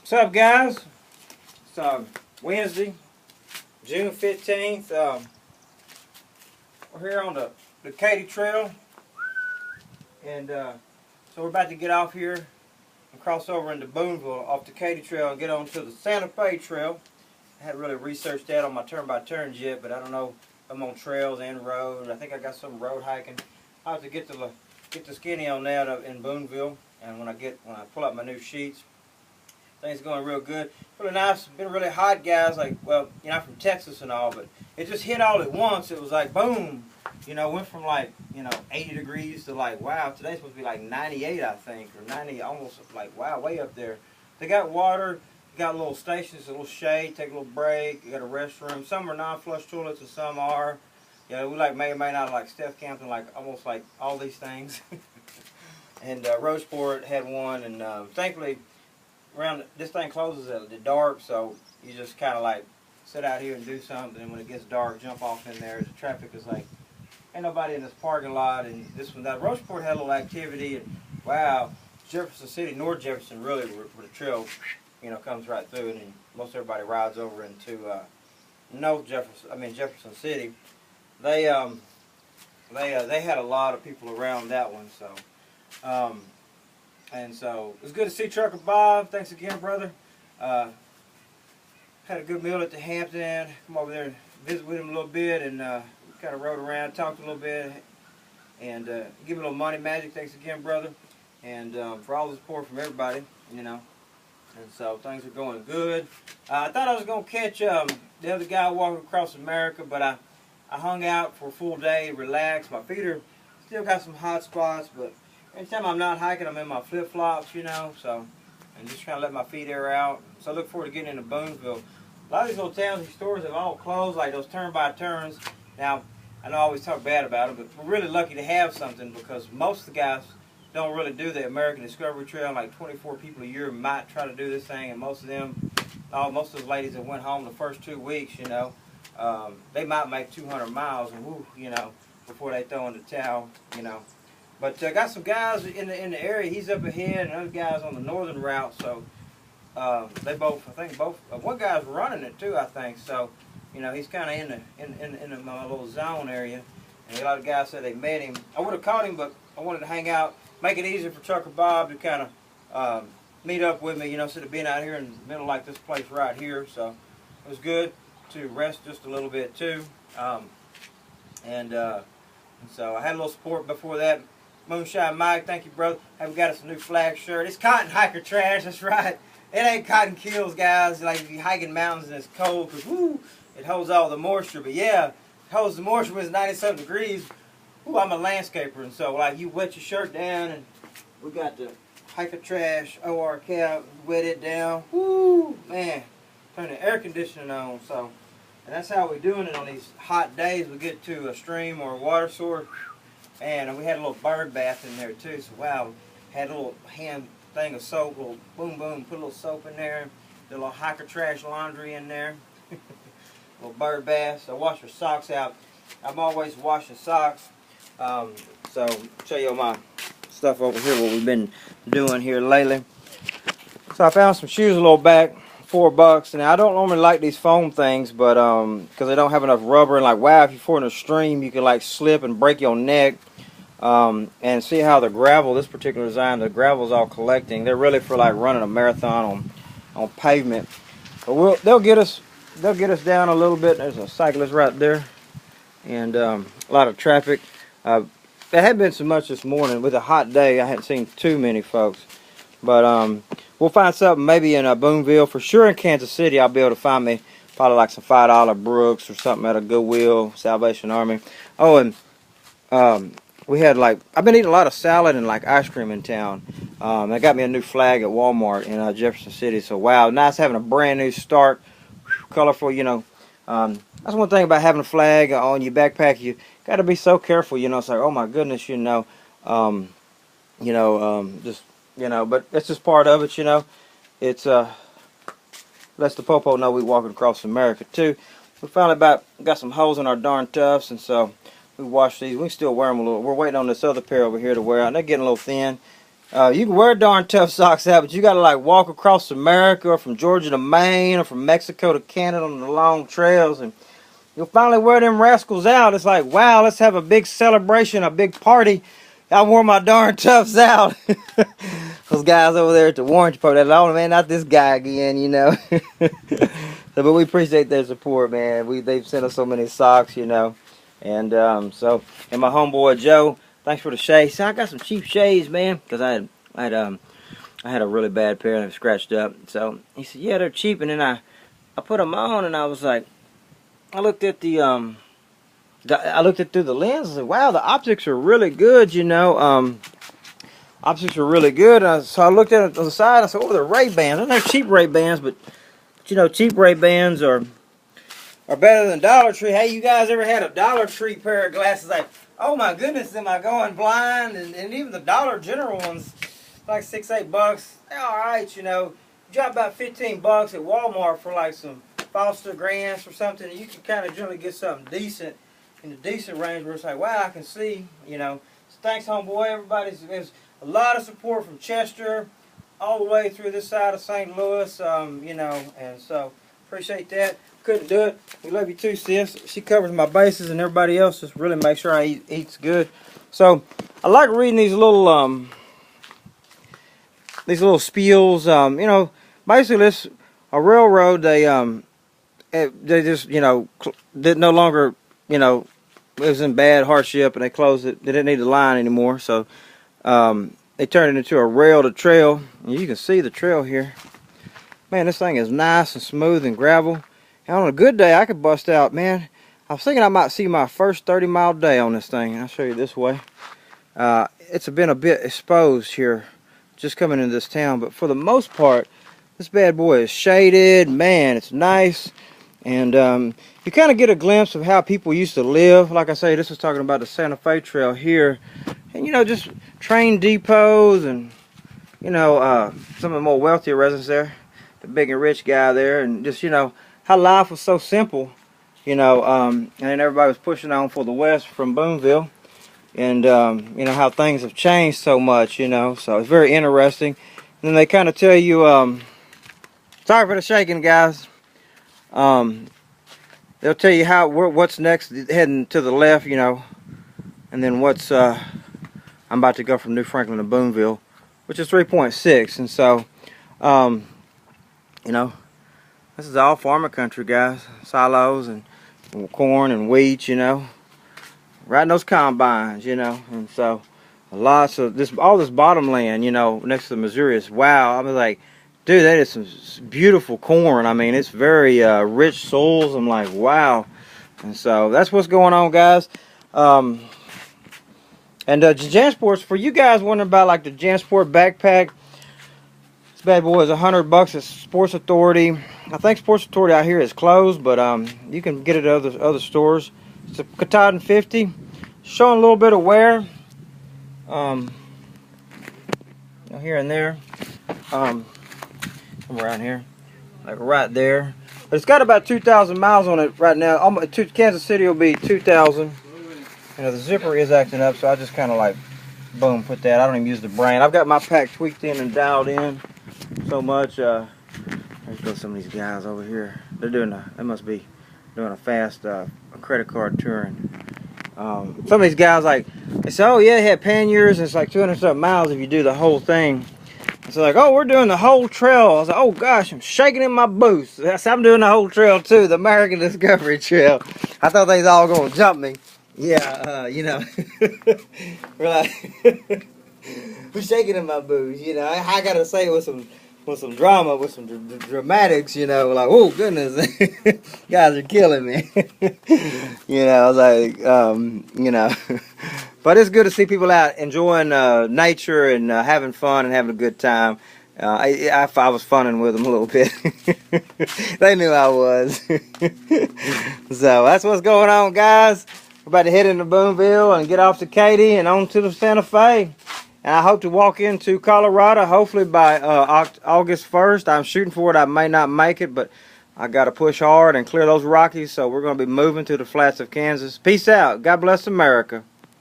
What's up, guys? It's Wednesday, June 15th. We're here on the Katy Trail, and so we're about to get off here and cross over into Boonville off the Katy Trail and get on to the Santa Fe Trail. I hadn't really researched that on my turn-by-turns yet, but I don't know if I'm on trails and road. I think I got some road hiking. I'll have to get the skinny on that in Boonville, and when I pull out my new sheets. Things going real good. Really nice. Been really hot, guys. Like, well, you know, I'm from Texas and all, but it just hit all at once. It was like, boom. You know, went from like, 80 degrees to like, wow, today's supposed to be like 98, I think, or 90, almost like, wow, way up there. They got water, got little stations, a little shade, take a little break. You got a restroom. Some are non-flush toilets and some are. You know, we like may or may not like Steph Campton, like almost like all these things. And Roseport had one, and thankfully, this thing closes at the dark, so you just kind of like sit out here and do something, and when it gets dark, jump off in there. The traffic is like, ain't nobody in this parking lot, and this one, that Roseport had a little activity, and wow, Jefferson City, North Jefferson, really, where the trail, comes right through, and most everybody rides over into Jefferson City. They had a lot of people around that one, so. And so it was good to see Trucker Bob. Thanks again, brother. Had a good meal at the Hampton. Come over there and visit with him a little bit, and kind of rode around, talked a little bit, and give him a little money magic. Thanks again, brother, and for all the support from everybody, And so things are going good. I thought I was gonna catch the other guy walking across America, but I hung out for a full day, relaxed. My feet are still got some hot spots, but anytime I'm not hiking, I'm in my flip-flops, so, and just trying to let my feet air out. So I look forward to getting into Boonville. A lot of these little towns, these stores have all closed, like those turn-by-turns. Now, I know I always talk bad about them, but we're really lucky to have something because most of the guys don't really do the American Discovery Trail. Like 24 people a year might try to do this thing, and most of those ladies that went home the first 2 weeks, they might make 200 miles, and before they throw in the towel, But I got some guys in the area. He's up ahead, and other guys on the northern route. So they both, one guy's running it too, I think. So he's kind of in my little zone area. And a lot of guys said they met him. I would have caught him, but I wanted to hang out, make it easier for Trucker Bob to kind of meet up with me. Instead of being out here in the middle like this place right here. So it was good to rest just a little bit too. And so I had a little support before that. Moonshine Mike, thank you, brother. Hey, we got us a new flag shirt. It's cotton hiker trash, that's right. It ain't cotton kills, guys. Like if you're hiking mountains and it's cold, because it holds all the moisture. But yeah, it holds the moisture when it's 97 degrees. Woo, I'm a landscaper, and so like you wet your shirt down, and we got the hiker trash OR cap, wet it down. Woo, man, turn the air conditioning on. So, and that's how we're doing it on these hot days. We get to a stream or a water source. And we had a little bird bath in there too, so wow, had a little hand thing of soap, little boom boom, put a little soap in there, did a little hiker trash laundry in there, little bird bath. So I wash your socks out. I'm always washing socks. So show you all my stuff over here, what we've been doing here lately. So I found some shoes a little back, $4. Now I don't normally like these foam things, but because they don't have enough rubber, and like wow, if you fall in a stream, you can like slip and break your neck. And see how the gravel, this particular design, the gravel's all collecting. They're really for like running a marathon on pavement. But they'll get us down a little bit. There's a cyclist right there, and a lot of traffic. There had been so much this morning with a hot day. I hadn't seen too many folks, but we'll find something maybe in Boonville for sure. In Kansas City, I'll be able to find me probably like some $5 Brooks or something at a Goodwill, Salvation Army. Oh, and we had I've been eating a lot of salad and like ice cream in town. They got me a new flag at Walmart in Jefferson City. So wow, nice having a brand new start, colorful. That's one thing about having a flag on your backpack. You got to be so careful. It's like, oh my goodness, But that's just part of it. It's lets the popo know we walking across America too. We finally got some holes in our darn tufts, and so we washed these. We can still wear them a little. We're waiting on this other pair over here to wear out. They're getting a little thin. You can wear darn tough socks out, but you gotta like walk across America, or from Georgia to Maine, or from Mexico to Canada on the long trails, and you'll finally wear them rascals out. It's like, wow, let's have a big celebration, a big party. I wore my darn toughs out. Those guys over there at the warranty part, they're like, oh man, not this guy again, you know. But we appreciate their support, man. They've sent us so many socks, you know. And and my homeboy Joe, thanks for the shades. So I got some cheap shades, man, because I had a really bad pair and they scratched up. So he said, yeah, they're cheap. And then I put them on and I was like, I looked at through the lens. I said, wow, the optics are really good, you know. Optics are really good. So I looked at it on the side. I said, oh, they're Ray-Bans. And they're cheap Ray-Bans, but you know, cheap Ray-Bans are better than Dollar Tree. Hey, you guys ever had a Dollar Tree pair of glasses? Like, oh my goodness, am I going blind? And even the Dollar General ones, like $6-8. They're all right, you know. You drop about 15 bucks at Walmart for like some Foster Grants or something, and you can kind of generally get something decent in the decent range where it's like, wow, I can see, you know. So thanks, homeboy. There's a lot of support from Chester all the way through this side of St. Louis, you know, and so appreciate that. Couldn't do it. We love you too, sis. She covers my bases, and everybody else just really make sure I eats good. So I like reading these little spiels. You know, basically this a railroad. They just, you know, did no longer, you know, it was in bad hardship, and they closed it. They didn't need the line anymore, so they turned it into a rail to trail. And you can see the trail here. Man, this thing is nice and smooth and gravel. And on a good day, I could bust out, man. I was thinking I might see my first 30-mile day on this thing. And I'll show you this way. It's been a bit exposed here, just coming into this town. But for the most part, this bad boy is shaded. Man, it's nice. And you kind of get a glimpse of how people used to live. Like I say, this is talking about the Santa Fe Trail here. And, you know, just train depots and, you know, some of the more wealthier residents there. The big and rich guy there. And just, you know, how life was so simple, you know, and then everybody was pushing on for the west from Boonville, and you know how things have changed so much, you know. So it's very interesting. And then they kind of tell you, sorry for the shaking, guys. They'll tell you what's next, heading to the left, you know, and then what's I'm about to go from New Franklin to Boonville, which is 3.6, and so you know. This is all farmer country, guys. Silos and corn and wheat, you know. Riding those combines, you know. And so, lots of all this bottomland, you know, next to the Missouri is wow. I was like, dude, that is some beautiful corn. I mean, it's very rich soils. I'm like, wow. And so, that's what's going on, guys. And JanSports, for you guys wondering about like the JanSport backpack, this bad boy is $100 at Sports Authority. I think Sports Authority out here is closed, but you can get it at other stores. It's a Katahdin 50, showing a little bit of wear, here and there, come around here, like right there. But it's got about 2,000 miles on it right now. Kansas City will be 2,000. You know, the zipper is acting up, so I just kind of like, boom, put that. I don't even use the brain. I've got my pack tweaked in and dialed in so much. There's go some of these guys over here. They must be doing a fast credit card touring. Some of these guys, like, they say, oh yeah, they had panniers, and it's like 200-something miles if you do the whole thing. It's like, oh, we're doing the whole trail. I was like, oh gosh, I'm shaking in my boots. I'm doing the whole trail too, the American Discovery Trail. I thought they was all going to jump me. Yeah, you know. We're like, we're shaking in my boots, you know. I got to say it with some drama, with some dramatics, you know, like, oh goodness, guys are killing me. You know, I was like, you know, but it's good to see people out enjoying nature and having fun and having a good time. I was funning with them a little bit. They knew I was. So that's what's going on, guys. We're about to head into Boonville and get off to Katy and on to the Santa Fe. And I hope to walk into Colorado hopefully by August 1st. I'm shooting for it. I may not make it, but I got to push hard and clear those Rockies. So we're going to be moving to the flats of Kansas. Peace out. God bless America.